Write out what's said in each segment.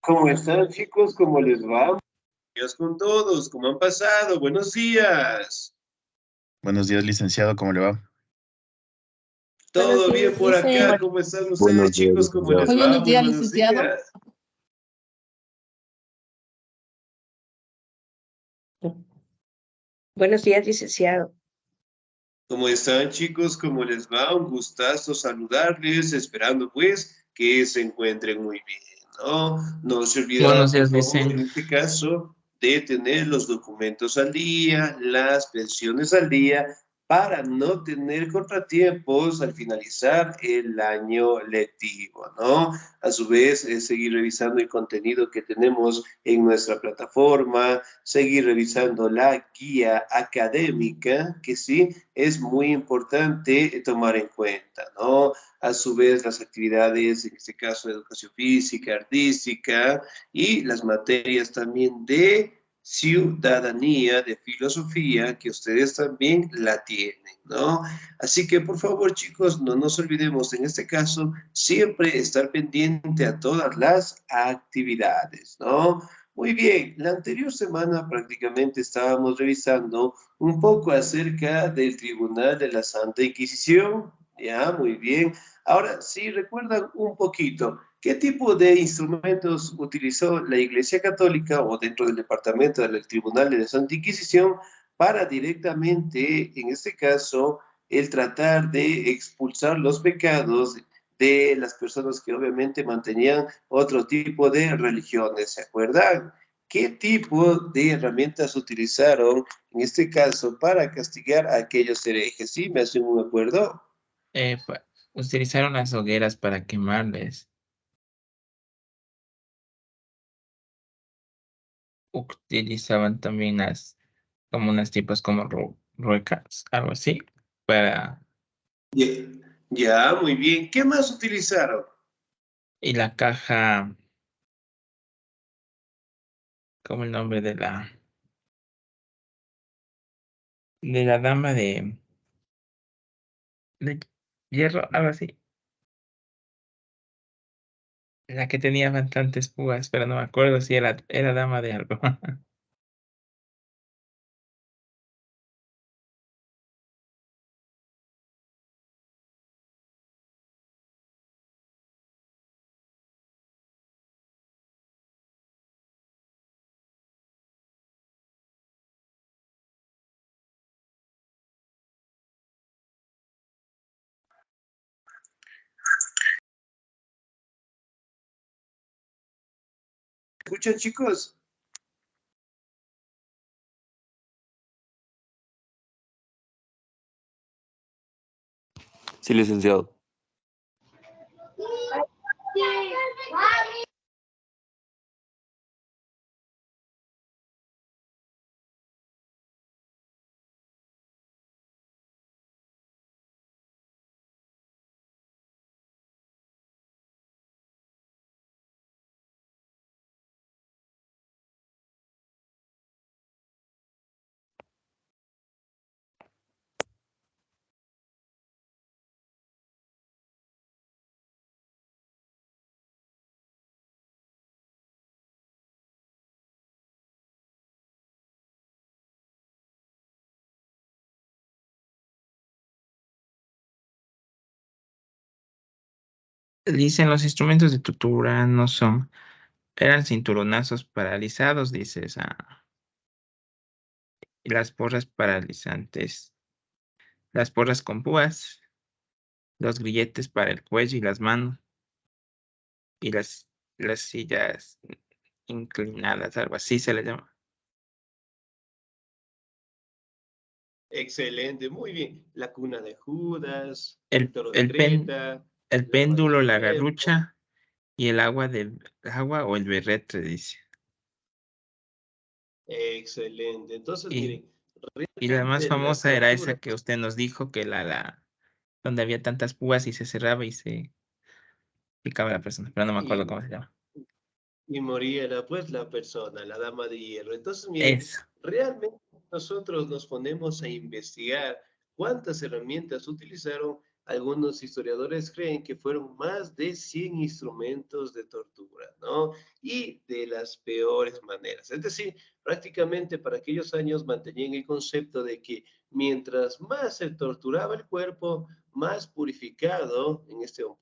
¿Cómo están, chicos? ¿Cómo les va? Días con todos, ¿cómo han pasado? Buenos días. Buenos días, licenciado, ¿cómo le va? Buenos ¿Todo bien días, por acá? lice. ¿Cómo están ustedes, Buenos días, chicos? ¿Cómo licenciado. les Muy va? buenos Muy días, buenos licenciado. días. Buenos días, licenciado. ¿Cómo están, chicos? ¿Cómo les va? Un gustazo saludarles, esperando pues que se encuentren muy bien, ¿no? No se olvidarán, Buenos por días, favor, Vicen. en este caso, de tener los documentos al día, las pensiones al día, para no tener contratiempos al finalizar el año lectivo, ¿no? A su vez, seguir revisando el contenido que tenemos en nuestra plataforma, seguir revisando la guía académica, que sí es muy importante tomar en cuenta, ¿no? A su vez, las actividades, en este caso, de educación física, artística, y las materias también de ciudadanía, de filosofía, que ustedes también la tienen, ¿no? Así que, por favor, chicos, no nos olvidemos, en este caso, siempre estar pendiente a todas las actividades, ¿no? Muy bien, la anterior semana prácticamente estábamos revisando un poco acerca del Tribunal de la Santa Inquisición. Ya, muy bien. Ahora, si recuerdan un poquito, ¿qué tipo de instrumentos utilizó la Iglesia Católica o dentro del departamento del Tribunal de la Santa Inquisición para directamente, en este caso, el tratar de expulsar los pecados de las personas que obviamente mantenían otro tipo de religiones? ¿Se acuerdan? ¿Qué tipo de herramientas utilizaron en este caso para castigar a aquellos herejes? ¿Sí? ¿Me hacen un acuerdo? Pa- Utilizaron las hogueras para quemarles. Utilizaban también como unas tipas como ruecas, algo así, para, Ya, ya, muy bien. ¿Qué más utilizaron? y la caja, como el nombre de la dama de hierro, algo así, la que tenía bastantes púas, pero no me acuerdo si era dama de algo. ¿Escuchan, chicos? Sí, licenciado. Dicen los instrumentos de tortura no eran cinturonazos paralizados, dices, y las porras paralizantes, las porras con púas, los grilletes para el cuello y las manos, y las sillas inclinadas, algo así se le llama. Excelente, muy bien. La cuna de Judas, el El, toro de el, pen, Creta, el la barra péndulo, del la tiempo. garrucha y el agua o el berretre, dice. Excelente. Entonces, Y, miren, y la más realmente las famosa era torturas esa que usted nos dijo, que donde había tantas púas y se cerraba y se picaba la persona, pero no me acuerdo y, cómo se llama. y moría pues la persona, la dama de hierro. Entonces, miren, Eso. realmente nosotros nos ponemos a investigar cuántas herramientas utilizaron. algunos historiadores creen que fueron más de 100 instrumentos de tortura, ¿no? Y de las peores maneras. Es decir, prácticamente para aquellos años mantenían el concepto de que mientras más se torturaba el cuerpo, más purificado,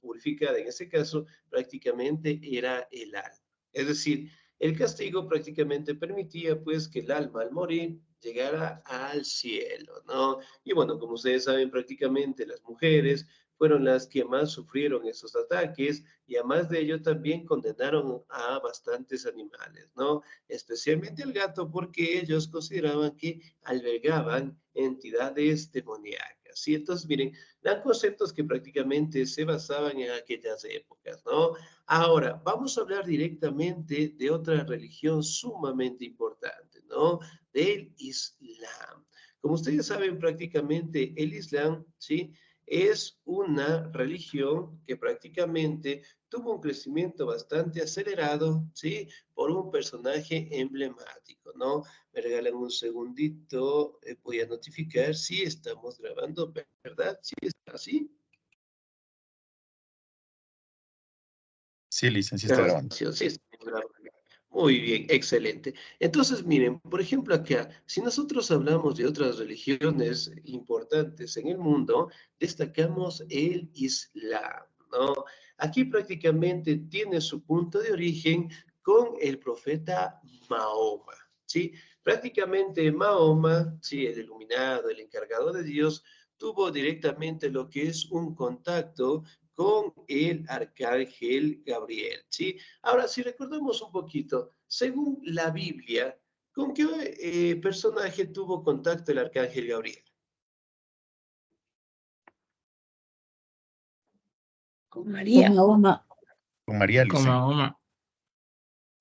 purificada en este caso, prácticamente era el alma. Es decir, el castigo prácticamente permitía pues que el alma al morir llegara al cielo, ¿no? Y bueno, como ustedes saben, prácticamente las mujeres fueron las que más sufrieron esos ataques y además de ello también condenaron a bastantes animales, ¿no? Especialmente al gato porque ellos consideraban que albergaban entidades demoníacas. ¿Sí? Entonces, miren, eran conceptos que prácticamente se basaban en aquellas épocas, ¿no? Ahora, vamos a hablar directamente de otra religión sumamente importante, ¿no? Del Islam. Como ustedes saben, prácticamente el Islam, ¿sí? Es una religión que prácticamente tuvo un crecimiento bastante acelerado, ¿sí? Por un personaje emblemático, ¿no? Me regalan un segundito, voy a notificar si estamos grabando, ¿verdad? Sí, está así. Sí, licenciado, está grabando. Grabación, sí, estamos grabando. Muy bien, excelente. Entonces, miren, por ejemplo, acá, si nosotros hablamos de otras religiones importantes en el mundo, destacamos el Islam, ¿no? Aquí prácticamente tiene su punto de origen con el profeta Mahoma, ¿sí? Prácticamente Mahoma, sí, el iluminado, el encargado de Dios, tuvo directamente lo que es un contacto con el arcángel Gabriel, ¿sí? Ahora, si recordamos un poquito, según la Biblia, ¿con qué personaje tuvo contacto el arcángel Gabriel? Con María. Con María, Con licenciado. Mahoma.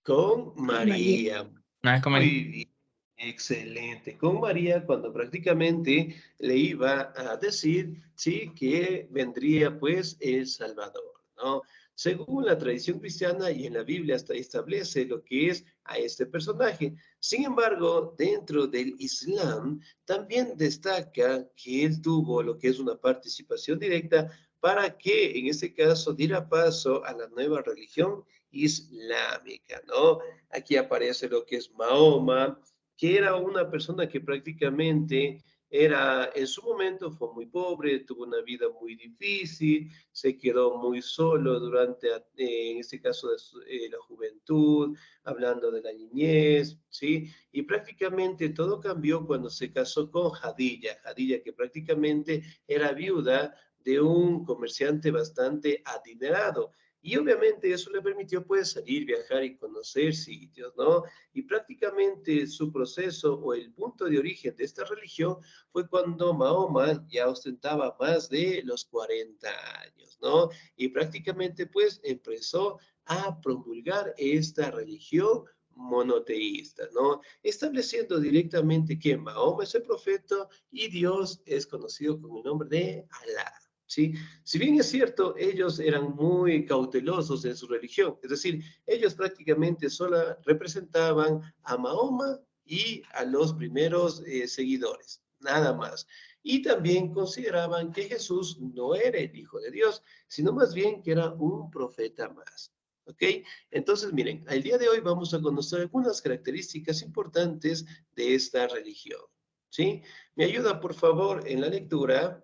Con María. María. Con María. Muy bien, excelente. Con María, cuando prácticamente le iba a decir, sí, que vendría pues el Salvador, ¿no? Según la tradición cristiana y en la Biblia hasta establece lo que es a este personaje. Sin embargo, dentro del Islam también destaca que él tuvo lo que es una participación directa para que en este caso diera paso a la nueva religión islámica, ¿no? Aquí aparece lo que es Mahoma, que era una persona que prácticamente era, en su momento fue muy pobre, tuvo una vida muy difícil, se quedó muy solo durante, en este caso, la juventud, hablando de la niñez, ¿sí? Y prácticamente todo cambió cuando se casó con Jadilla que prácticamente era viuda de un comerciante bastante adinerado. Y obviamente eso le permitió pues salir, viajar y conocer sitios, ¿no? Y prácticamente su proceso o el punto de origen de esta religión fue cuando Mahoma ya ostentaba más de los 40 años, ¿no? Y prácticamente pues empezó a promulgar esta religión monoteísta, ¿no? Estableciendo directamente que Mahoma es el profeta y Dios es conocido con el nombre de Alá. ¿Sí? Si bien es cierto, ellos eran muy cautelosos en su religión, es decir, ellos prácticamente solo representaban a Mahoma y a los primeros seguidores, nada más. Y también consideraban que Jesús no era el Hijo de Dios, sino más bien que era un profeta más. ¿Ok? Entonces, miren, al día de hoy vamos a conocer algunas características importantes de esta religión. ¿Sí? Me ayuda, por favor, en la lectura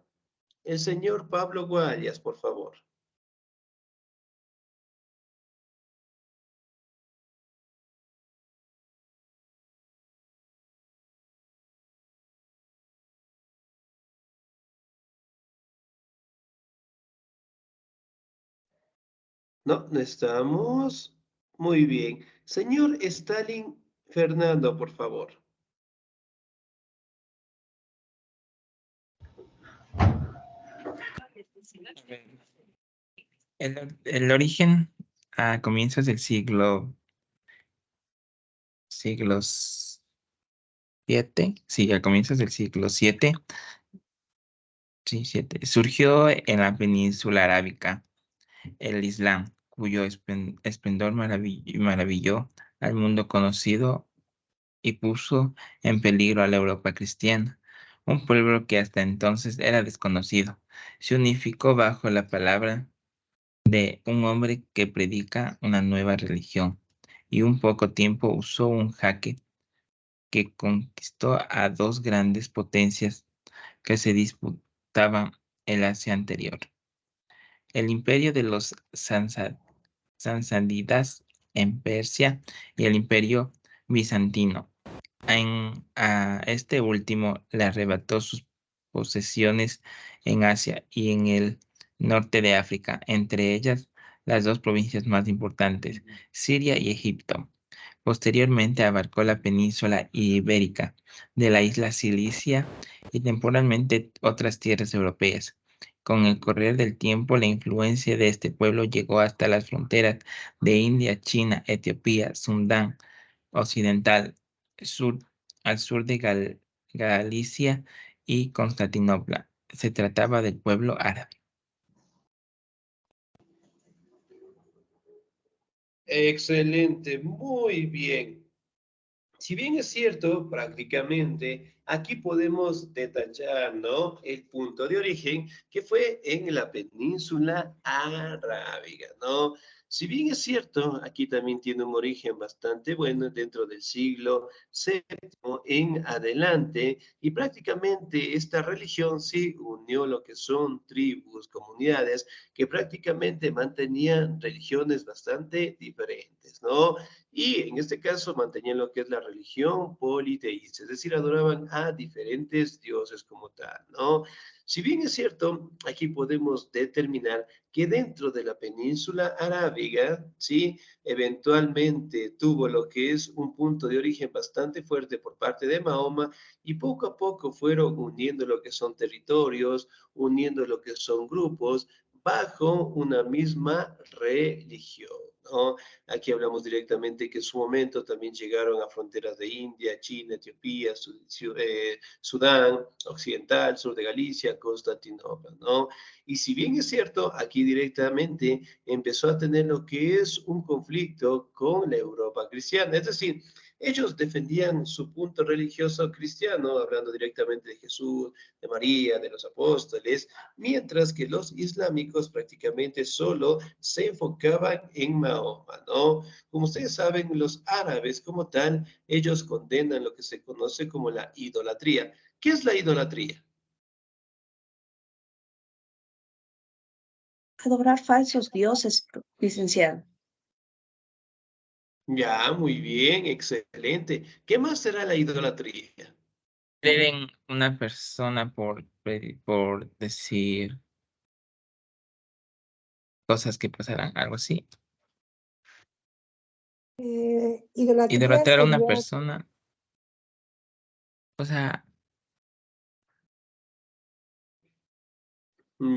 el señor Pablo Guayas, por favor. No, no estamos. Muy bien. Señor Stalin Fernando, por favor. El origen a comienzos del siglos 7, sí, a comienzos del siglo 7, sí, 7, surgió en la península arábica el Islam, cuyo esplendor maravilló al mundo conocido y puso en peligro a la Europa cristiana. un pueblo que hasta entonces era desconocido. Se unificó bajo la palabra de un hombre que predica una nueva religión y un poco tiempo usó un jaque que conquistó a dos grandes potencias que se disputaban el Asia anterior. El imperio de los Sasánidas en Persia y el imperio bizantino. A este último le arrebató sus posesiones en Asia y en el norte de África, entre ellas las dos provincias más importantes, Siria y Egipto. Posteriormente abarcó la península ibérica de la isla Cilicia y temporalmente otras tierras europeas. Con el correr del tiempo, la influencia de este pueblo llegó hasta las fronteras de India, China, Etiopía, Sudán Occidental, sur, al sur de Galicia y Constantinopla. Se trataba del pueblo árabe. Excelente, muy bien. Si bien es cierto, prácticamente, aquí podemos detallar, ¿no? El punto de origen que fue en la península arábiga, ¿no? Si bien es cierto, aquí también tiene un origen bastante bueno dentro del siglo VII en adelante, y prácticamente esta religión sí unió lo que son tribus, comunidades, que prácticamente mantenían religiones bastante diferentes, ¿no? Y en este caso mantenían lo que es la religión politeísta, es decir, adoraban a diferentes dioses como tal, ¿no? Si bien es cierto, aquí podemos determinar que dentro de la península arábiga, ¿sí? Eventualmente tuvo lo que es un punto de origen bastante fuerte por parte de Mahoma y poco a poco fueron uniendo lo que son territorios, uniendo lo que son grupos bajo una misma religión, ¿no? Aquí hablamos directamente que en su momento también llegaron a fronteras de India, China, Etiopía, Sudán Occidental, sur de Galicia, Constantinopla, ¿no? Y si bien es cierto, aquí directamente empezó a tener lo que es un conflicto con la Europa cristiana, es decir, ellos defendían su punto religioso cristiano, hablando directamente de Jesús, de María, de los apóstoles, mientras que los islámicos prácticamente solo se enfocaban en Mahoma, ¿no? Como ustedes saben, los árabes como tal, ellos condenan lo que se conoce como la idolatría. ¿Qué es la idolatría? Adorar falsos dioses, licenciado. Ya, muy bien, excelente. ¿Qué más será la idolatría? Creer en una persona por decir cosas que pasarán, algo así. Idolatría Idolatrar a una sería, persona, o sea,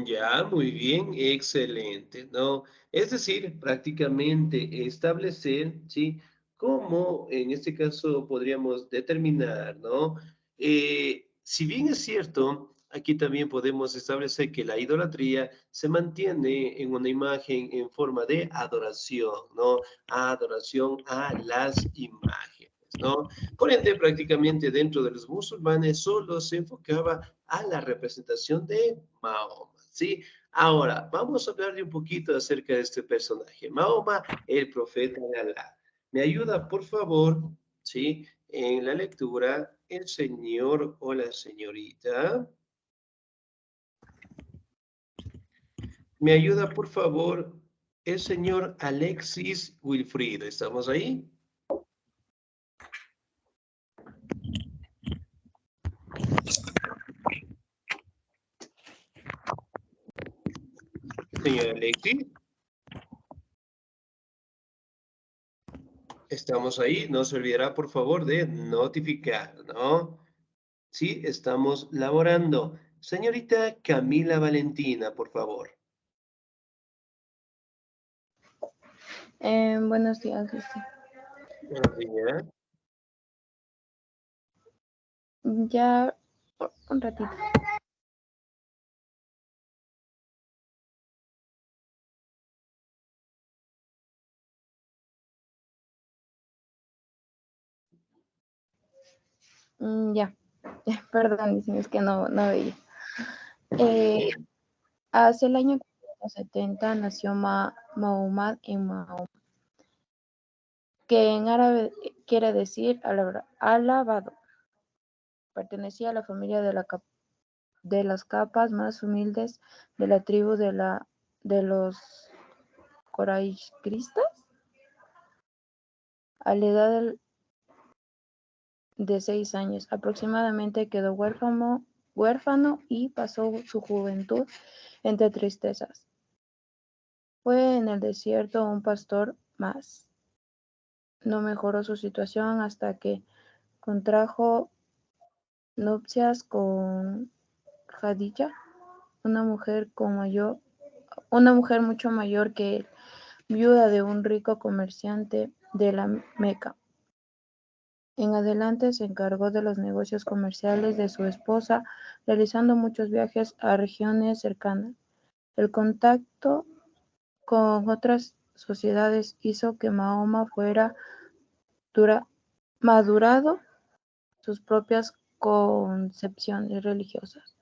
Ya, muy bien, excelente, ¿no? Es decir, prácticamente establecer, ¿sí? Cómo en este caso podríamos determinar, ¿no? Si bien es cierto, aquí también podemos establecer que la idolatría se mantiene en una imagen en forma de adoración, ¿no? Adoración a las imágenes, ¿no? Por ende, prácticamente dentro de los musulmanes solo se enfocaba a la representación de Mahoma, ¿sí? Ahora, vamos a hablar de un poquito acerca de este personaje, Mahoma, el profeta de Alá. ¿Me ayuda, por favor, sí? En la lectura, el señor o la señorita. ¿Me ayuda, por favor, el señor Alexis Wilfrido? ¿Estamos ahí? Señor Alexis, estamos ahí. No se olvidará, por favor, de notificar, ¿no? Sí, estamos laborando. Señorita Camila Valentina, por favor. Buenos días, dice. Buenos días. Ya un ratito. Ya. Perdón, dicen, es que no veía. Hace el año 70 nació Muhammad en Mahoma, que en árabe quiere decir alabado. Pertenecía a la familia de las capas más humildes de la tribu de los Quraishitas. A la edad de 6 años aproximadamente quedó huérfano y pasó su juventud entre tristezas. Fue en el desierto un pastor más. No mejoró su situación hasta que contrajo nupcias con Jadilla, una mujer mucho mayor que él, viuda de un rico comerciante de la Meca. En adelante se encargó de los negocios comerciales de su esposa, realizando muchos viajes a regiones cercanas. El contacto con otras sociedades hizo que Mahoma fuera madurando sus propias concepciones religiosas.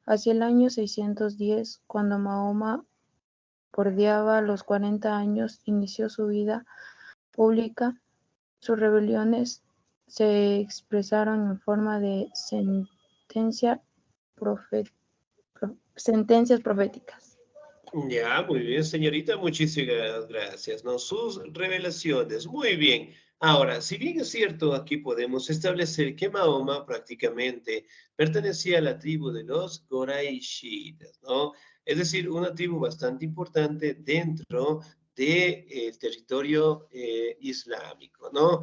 Hacia el año 610, cuando Mahoma bordeaba los 40 años, inició su vida pública. Sus rebeliones se expresaron en forma de sentencias proféticas. Ya, muy bien, señorita, muchísimas gracias, ¿no? Sus revelaciones, muy bien. Ahora, si bien es cierto, aquí podemos establecer que Mahoma prácticamente pertenecía a la tribu de los Quraishitas, ¿no? Es decir, una tribu bastante importante dentro del territorio islámico, ¿no?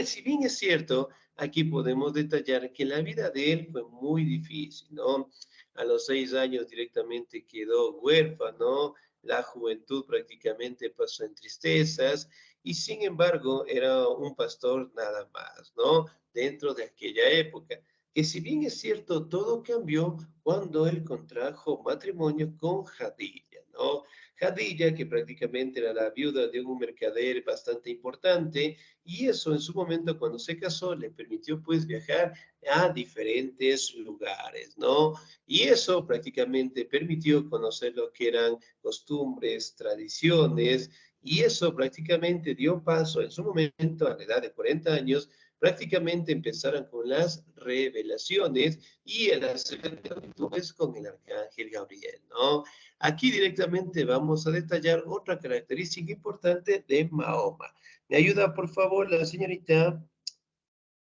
Si bien es cierto, aquí podemos detallar que la vida de él fue muy difícil, ¿no? A los 6 años directamente quedó huérfano, la juventud prácticamente pasó en tristezas y sin embargo era un pastor nada más, ¿no? Dentro de aquella época. Que si bien es cierto, todo cambió cuando él contrajo matrimonio con Jadilla, ¿no? Jadilla, que prácticamente era la viuda de un mercader bastante importante, y eso en su momento cuando se casó le permitió pues viajar a diferentes lugares, ¿no? Y eso prácticamente permitió conocer lo que eran costumbres, tradiciones, y eso prácticamente dio paso en su momento, a la edad de 40 años, prácticamente empezaron con las revelaciones y el acercamiento pues, con el arcángel Gabriel, ¿no? Aquí directamente vamos a detallar otra característica importante de Mahoma. ¿Me ayuda, por favor, la señorita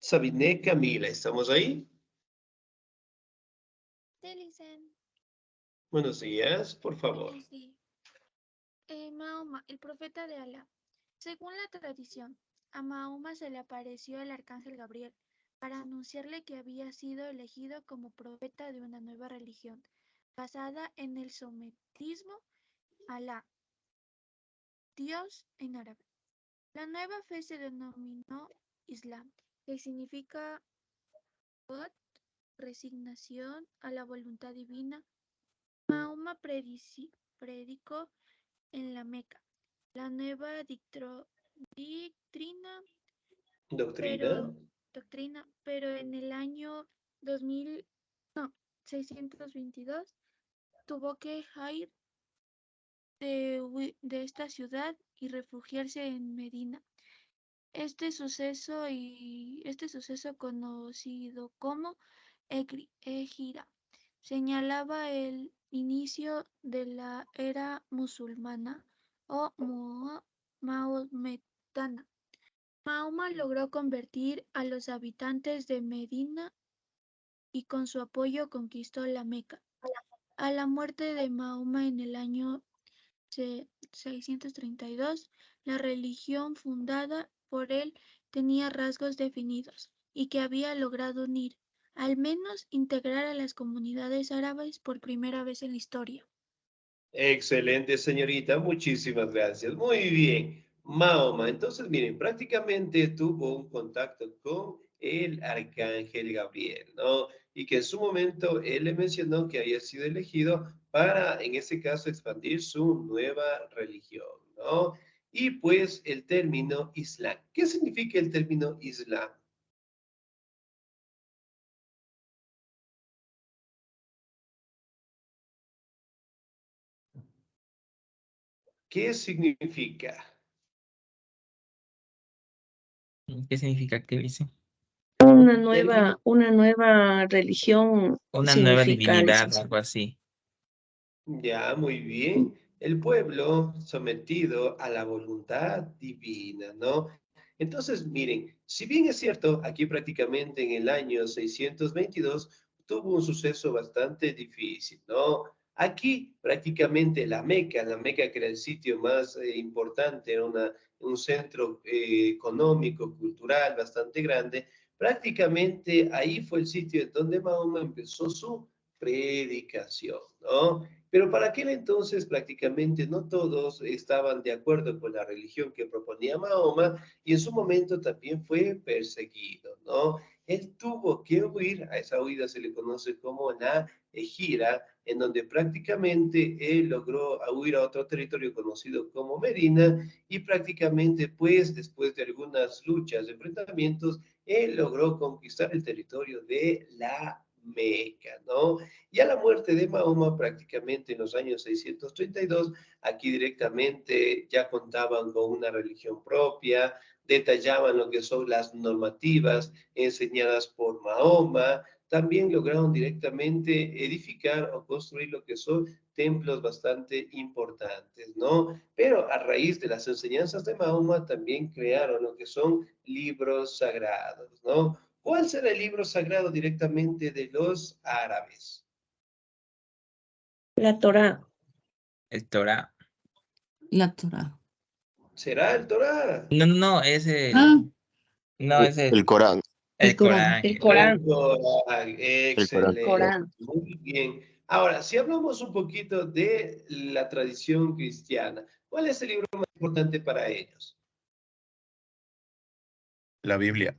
Sabine Camila? ¿Estamos ahí? Sí, Licen. Buenos días, por favor. Sí. Mahoma, el profeta de Alá. Según la tradición, a Mahoma se le apareció el arcángel Gabriel para anunciarle que había sido elegido como profeta de una nueva religión, basada en el sometismo a Alá, Dios en árabe. La nueva fe se denominó Islam, que significa resignación a la voluntad divina. Mahoma predicó en la Meca la nueva doctrina, pero en el año 622 tuvo que huir de esta ciudad y refugiarse en Medina. Este suceso conocido como Égira señalaba el inicio de la era musulmana o maometana. Mahoma logró convertir a los habitantes de Medina y con su apoyo conquistó la Meca. A la muerte de Mahoma en el año 632, la religión fundada por él tenía rasgos definidos y que había logrado unir, al menos integrar a las comunidades árabes por primera vez en la historia. Excelente, señorita. Muchísimas gracias. Muy bien. Mahoma, entonces miren, prácticamente tuvo un contacto con el arcángel Gabriel, ¿no? Y que en su momento él le mencionó que había sido elegido para, en este caso, expandir su nueva religión, ¿no? Y pues el término Islam. ¿Qué significa el término Islam? ¿Qué significa? ¿Qué significa que dice? Una nueva religión Una nueva significa, divinidad, licenciado. algo así. Ya, muy bien. El pueblo sometido a la voluntad divina, ¿no? Entonces, miren, si bien es cierto, aquí prácticamente en el año 622 tuvo un suceso bastante difícil, ¿no? Aquí prácticamente la Meca que era el sitio más importante, era un centro económico, cultural bastante grande, prácticamente ahí fue el sitio en donde Mahoma empezó su predicación, ¿no? Pero para aquel entonces prácticamente no todos estaban de acuerdo con la religión que proponía Mahoma y en su momento también fue perseguido, ¿no? Él tuvo que huir, a esa huida se le conoce como la gira, en donde prácticamente él logró huir a otro territorio conocido como Medina y prácticamente pues después de algunas luchas, enfrentamientos, él logró conquistar el territorio de la Meca, ¿no? Y a la muerte de Mahoma, prácticamente en los años 632, aquí directamente ya contaban con una religión propia, detallaban lo que son las normativas enseñadas por Mahoma, también lograron directamente edificar o construir lo que son templos bastante importantes, ¿no? Pero a raíz de las enseñanzas de Mahoma también crearon lo que son libros sagrados, ¿no? ¿Cuál será el libro sagrado directamente de los árabes? La Torá. El Torah. La Torá. ¿Será el Torá? No, es Ah, no, es El Corán. el Corán. Corán. El El Corán. Corán, El Corán. excelente, Corán. muy bien. Ahora, si hablamos un poquito de la tradición cristiana, ¿cuál es el libro más importante para ellos? La Biblia.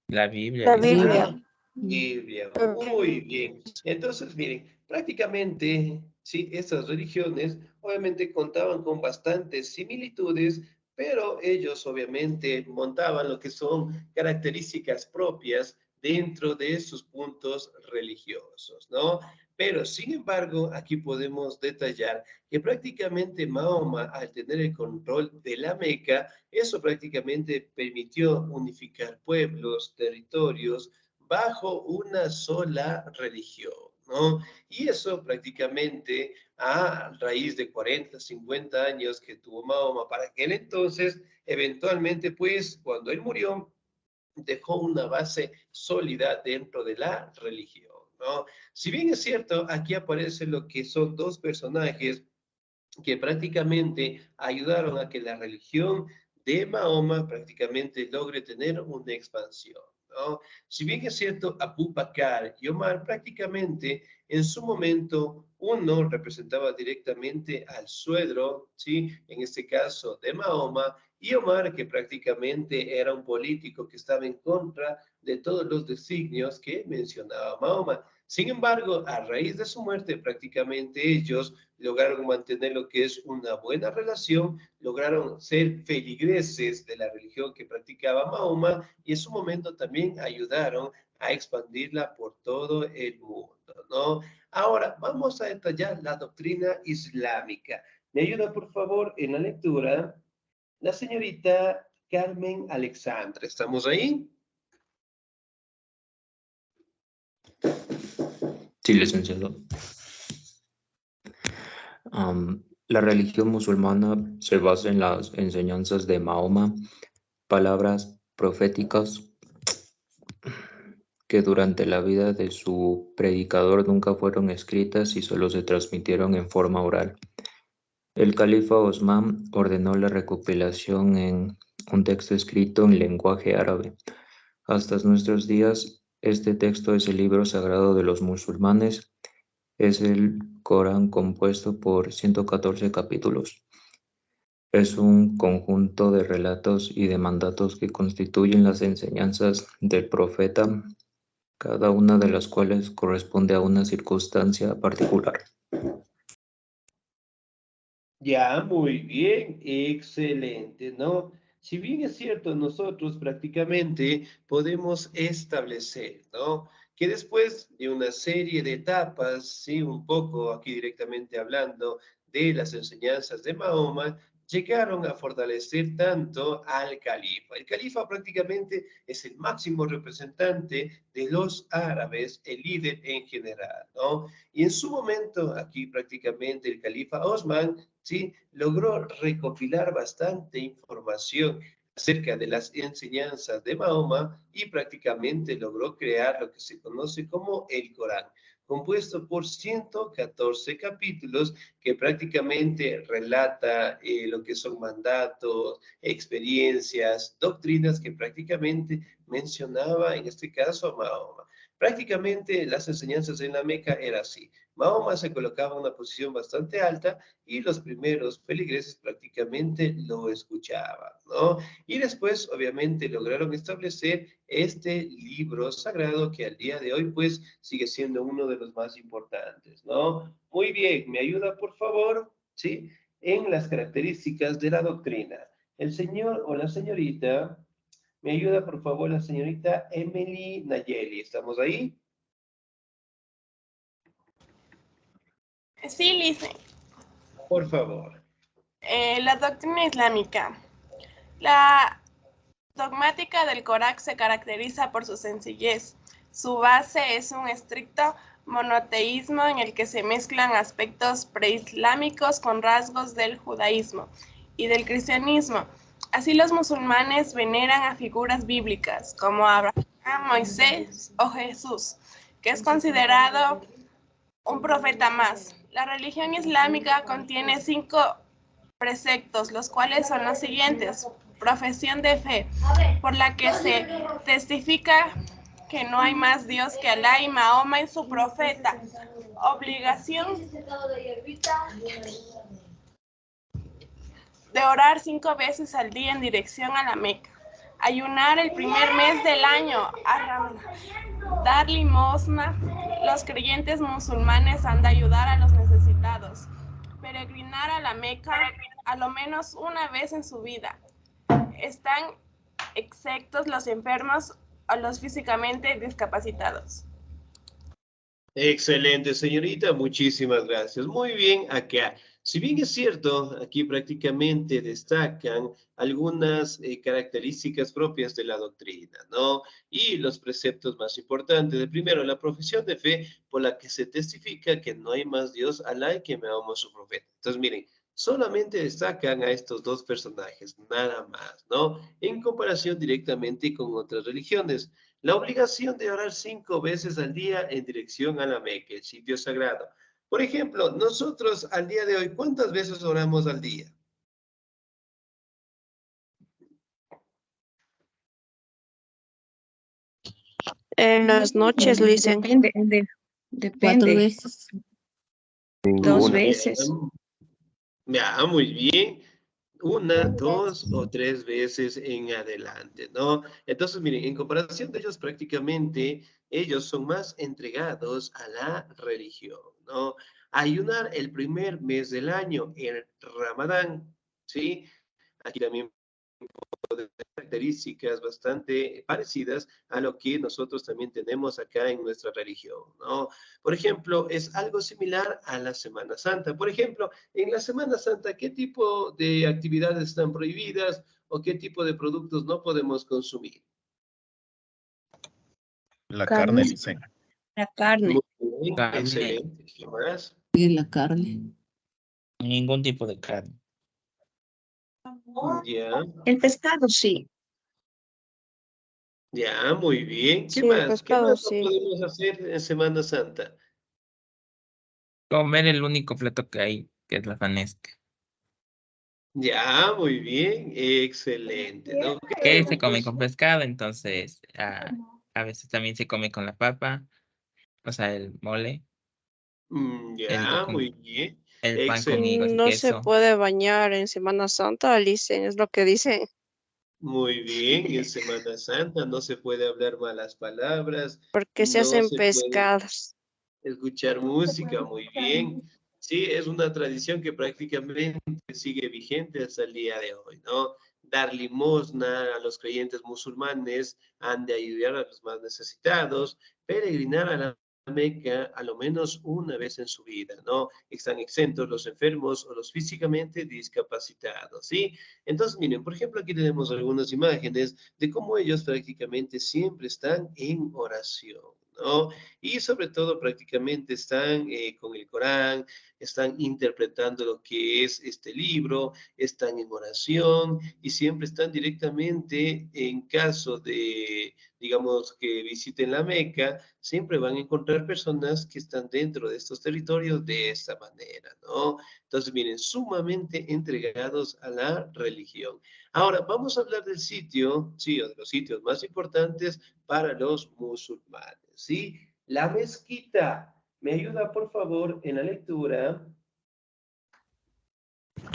La Biblia, La dice. Biblia. La Biblia, muy bien. Entonces, miren, prácticamente, sí, estas religiones obviamente contaban con bastantes similitudes, pero ellos obviamente montaban lo que son características propias dentro de sus puntos religiosos, ¿no? Pero, sin embargo, aquí podemos detallar que prácticamente Mahoma, al tener el control de la Meca, eso prácticamente permitió unificar pueblos, territorios, bajo una sola religión, ¿no? Y eso prácticamente a raíz de 40, 50 años que tuvo Mahoma para aquel entonces, eventualmente, pues, cuando él murió, dejó una base sólida dentro de la religión, ¿no? Si bien es cierto, aquí aparece lo que son dos personajes que prácticamente ayudaron a que la religión de Mahoma prácticamente logre tener una expansión, ¿no? Si bien es cierto, Abu Bakr y Omar prácticamente en su momento uno representaba directamente al suegro, ¿sí? En este caso de Mahoma, y Omar que prácticamente era un político que estaba en contra de todos los designios que mencionaba Mahoma. Sin embargo, a raíz de su muerte, prácticamente ellos lograron mantener lo que es una buena relación, lograron ser feligreses de la religión que practicaba Mahoma y en su momento también ayudaron a expandirla por todo el mundo, ¿no? Ahora, vamos a detallar la doctrina islámica. ¿Me ayuda, por favor, en la lectura? La señorita Carmen Alexandra. ¿Estamos ahí? Sí, licenciado. La religión musulmana se basa en las enseñanzas de Mahoma, palabras proféticas que durante la vida de su predicador nunca fueron escritas y solo se transmitieron en forma oral. El califa Osman ordenó la recopilación en un texto escrito en lenguaje árabe. Hasta nuestros días, este texto es el libro sagrado de los musulmanes. Es el Corán compuesto por 114 capítulos. Es un conjunto de relatos y de mandatos que constituyen las enseñanzas del profeta, cada una de las cuales corresponde a una circunstancia particular. Ya, muy bien, excelente, ¿no? Si bien es cierto, nosotros prácticamente podemos establecer, ¿no? Que después de una serie de etapas, sí, un poco aquí directamente hablando de las enseñanzas de Mahoma, llegaron a fortalecer tanto al califa. El califa prácticamente es el máximo representante de los árabes, el líder en general, ¿no? Y en su momento, aquí prácticamente el califa Osman, ¿sí? Logró recopilar bastante información acerca de las enseñanzas de Mahoma y prácticamente logró crear lo que se conoce como el Corán, compuesto por 114 capítulos que prácticamente relata lo que son mandatos, experiencias, doctrinas que prácticamente mencionaba en este caso a Mahoma. Prácticamente las enseñanzas en la Meca era así. Mahoma se colocaba en una posición bastante alta y los primeros feligreses prácticamente lo escuchaban, ¿no? Y después, obviamente, lograron establecer este libro sagrado que al día de hoy, pues, sigue siendo uno de los más importantes, ¿no? Muy bien, ¿me ayuda, por favor? ¿Sí? En las características de la doctrina. El señor o la señorita, ¿me ayuda, por favor, la señorita Emily Nayeli? ¿Estamos ahí? Sí, Lice. Por favor. La doctrina islámica. La dogmática del Corán se caracteriza por su sencillez. Su base es un estricto monoteísmo en el que se mezclan aspectos preislámicos con rasgos del judaísmo y del cristianismo. Así los musulmanes veneran a figuras bíblicas como Abraham, Moisés o Jesús, que es considerado un profeta más. La religión islámica contiene 5 preceptos, los cuales son los siguientes. Profesión de fe, por la que se testifica que no hay más Dios que Alá y Mahoma y su profeta. Obligación de orar 5 veces al día en dirección a la Meca. Ayunar el primer mes del año, dar limosna. Los creyentes musulmanes han de ayudar a los necesitados. Peregrinar a la Meca a lo menos una vez en su vida. Están exceptos los enfermos o los físicamente discapacitados. Excelente, señorita, muchísimas gracias. Muy bien, acá. Si bien es cierto, aquí prácticamente destacan algunas características propias de la doctrina, ¿no? Y los preceptos más importantes. El primero, la profesión de fe por la que se testifica que no hay más Dios, Alá, y que Mahoma su profeta. Entonces, miren, solamente destacan a estos dos personajes, nada más, ¿no? En comparación directamente con otras religiones. La obligación de orar 5 veces al día en dirección a la Meca, el sitio sagrado. Por ejemplo, nosotros al día de hoy, ¿cuántas veces oramos al día? En las noches lo dicen. Depende. 4 veces. 2 Ninguna. veces. Ya, muy bien. 1, 2 o 3 veces en adelante, ¿no? Entonces, miren, en comparación de ellos, prácticamente ellos son más entregados a la religión, ¿no? Ayunar el primer mes del año, el Ramadán, ¿sí? Aquí también de características bastante parecidas a lo que nosotros también tenemos acá en nuestra religión, ¿no? Por ejemplo, es algo similar a la Semana Santa. Por ejemplo, en la Semana Santa, ¿qué tipo de actividades están prohibidas o qué tipo de productos no podemos consumir? La Carne. carne, Licen. La carne. Muy bien, Carne. excelente. ¿Qué más? Y la carne. Ningún tipo de carne. Ya, El pescado, sí. ya, muy bien. ¿Qué Sí, el más? ¿Qué pescado, más no sí. podemos hacer en Semana Santa? Comer el único plato que hay, que es la fanesca. Ya, muy bien, excelente, ¿no? Que se come con pescado, entonces a veces también se come con la papa, o sea, el mole, Ya, muy bien. el pan con Excelente. higos y No se queso. puede bañar en Semana Santa, dicen, es lo que dicen. Muy bien. En Semana Santa no se puede hablar malas palabras, Porque se no hacen se puede pescados. escuchar música. Muy bien. Sí, es una tradición que prácticamente sigue vigente hasta el día de hoy, ¿no? Dar limosna a los creyentes musulmanes, han de ayudar a los más necesitados, peregrinar a la Meca a lo menos una vez en su vida, ¿no? Están exentos los enfermos o los físicamente discapacitados, ¿sí? Entonces, miren, por ejemplo, aquí tenemos algunas imágenes de cómo ellos prácticamente siempre están en oración, ¿no? Y sobre todo prácticamente están con el Corán, están interpretando lo que es este libro, están en oración y siempre están directamente en caso de, digamos, que visiten la Meca, siempre van a encontrar personas que están dentro de estos territorios de esta manera, ¿no? Entonces, miren, sumamente entregados a la religión. Ahora, vamos a hablar del sitio, sí, o de los sitios más importantes para los musulmanes, ¿sí? La mezquita. ¿Me ayuda, por favor, en la lectura?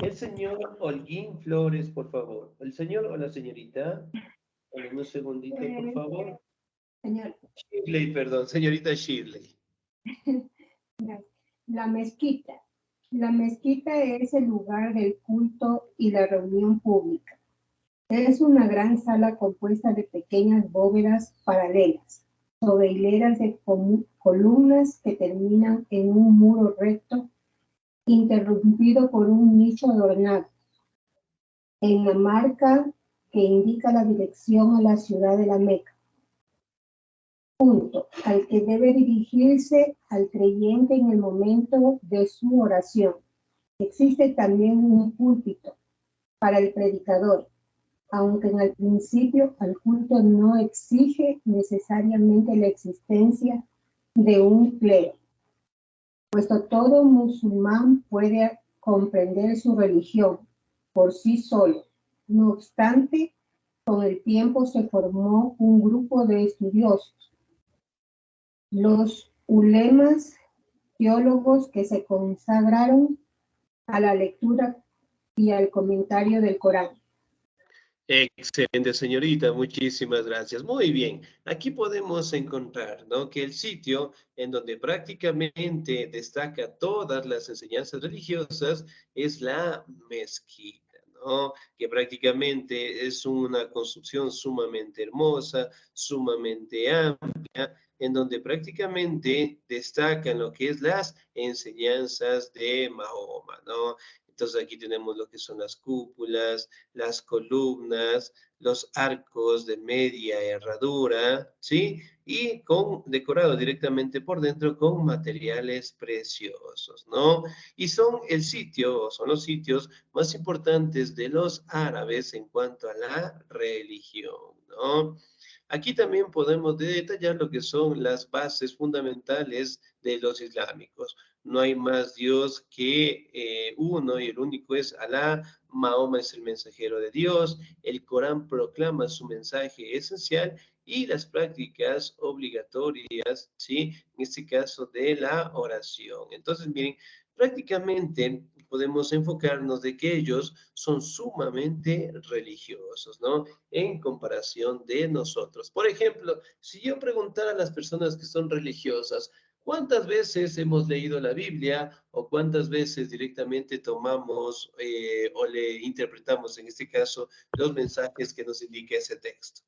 El señor Holguín Flores, por favor. ¿El señor o la señorita? Un segundito, por favor. Señor. Shirley, perdón, señorita Shirley. La mezquita. La mezquita es el lugar del culto y la reunión pública. Es una gran sala compuesta de pequeñas bóvedas paralelas, sobre hileras de columnas que terminan en un muro recto, interrumpido por un nicho adornado. En la marca que indica la dirección a la ciudad de la Meca. Punto al que debe dirigirse al creyente en el momento de su oración. Existe también un púlpito para el predicador, aunque en el principio el culto no exige necesariamente la existencia de un clero, puesto todo musulmán puede comprender su religión por sí solo. No obstante, con el tiempo se formó un grupo de estudiosos, los ulemas, teólogos que se consagraron a la lectura y al comentario del Corán. Excelente, señorita, muchísimas gracias. Muy bien, aquí podemos encontrar, ¿no?, que el sitio en donde prácticamente destaca todas las enseñanzas religiosas es la mezquita, ¿no?, que prácticamente es una construcción sumamente hermosa, sumamente amplia, en donde prácticamente destacan lo que es las enseñanzas de Mahoma, ¿no? Entonces aquí tenemos lo que son las cúpulas, las columnas, los arcos de media herradura, ¿sí? Y decorado directamente por dentro con materiales preciosos, ¿no? Y son los sitios más importantes de los árabes en cuanto a la religión, ¿no? Aquí también podemos detallar lo que son las bases fundamentales de los islámicos. No hay más Dios que uno y el único es Alá. Mahoma es el mensajero de Dios. El Corán proclama su mensaje esencial y las prácticas obligatorias, ¿sí? En este caso de la oración. Entonces, miren, prácticamente podemos enfocarnos de que ellos son sumamente religiosos, ¿no? En comparación de nosotros. Por ejemplo, si yo preguntara a las personas que son religiosas, ¿cuántas veces hemos leído la Biblia o cuántas veces directamente tomamos o le interpretamos, en este caso, los mensajes que nos indica ese texto?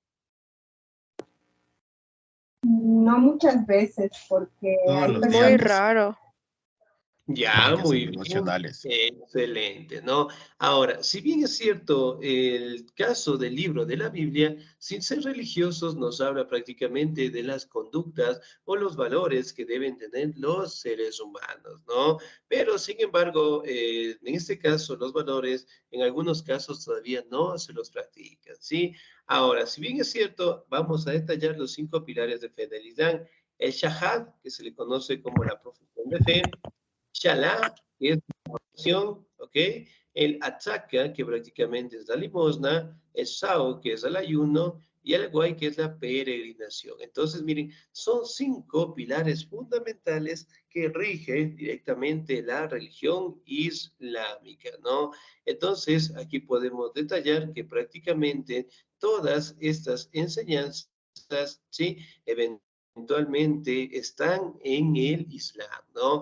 No muchas veces, porque hay Es muy raro. Ya, que muy ser bien. devocionales. Excelente, ¿no? Ahora, si bien es cierto, el caso del libro de la Biblia, sin ser religiosos, nos habla prácticamente de las conductas o los valores que deben tener los seres humanos, ¿no? Pero, sin embargo, en este caso, los valores, en algunos casos todavía no se los practican, ¿sí? Ahora, si bien es cierto, vamos a detallar los 5 pilares de fe del Islam. El Shahad, que se le conoce como la profesión de fe. Shalá, que es la oración, ¿ok? El Atzaka, que prácticamente es la limosna. El Sao, que es el ayuno. Y el Guay, que es la peregrinación. Entonces, miren, son 5 pilares fundamentales que rigen directamente la religión islámica, ¿no? Entonces, aquí podemos detallar que prácticamente todas estas enseñanzas, ¿sí?, eventualmente están en el Islam, ¿no?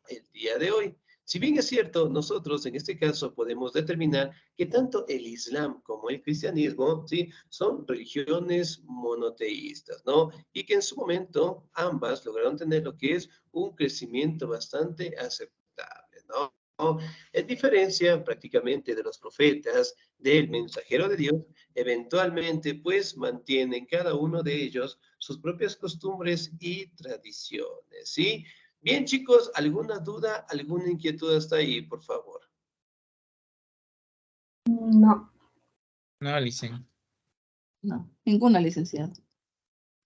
El día de hoy. Si bien es cierto, nosotros en este caso podemos determinar que tanto el Islam como el cristianismo, ¿sí?, son religiones monoteístas, ¿no? Y que en su momento ambas lograron tener lo que es un crecimiento bastante aceptable, ¿no? En diferencia prácticamente de los profetas, del mensajero de Dios, eventualmente pues mantienen cada uno de ellos sus propias costumbres y tradiciones, ¿sí? Bien, chicos, ¿alguna duda, alguna inquietud hasta ahí, por favor? No. No, licen. No, ninguna, licenciado.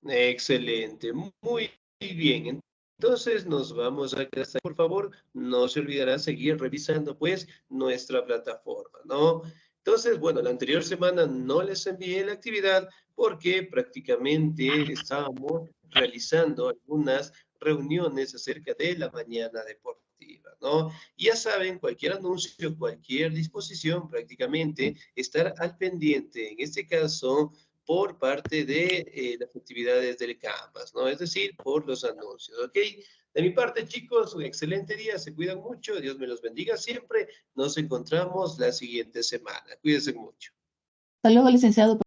Excelente, muy bien. Entonces nos vamos a quedar. Por favor, no se olvidará seguir revisando pues nuestra plataforma, ¿no? Entonces, bueno, la anterior semana no les envié la actividad porque prácticamente estábamos realizando algunas reuniones acerca de la mañana deportiva, ¿no? Y ya saben, cualquier anuncio, cualquier disposición, prácticamente estar al pendiente. En este caso, por parte de las actividades del Canvas, ¿no? Es decir, por los anuncios, ¿ok? De mi parte, chicos, un excelente día, se cuidan mucho, Dios me los bendiga siempre, nos encontramos la siguiente semana, cuídense mucho. Hasta luego, licenciado.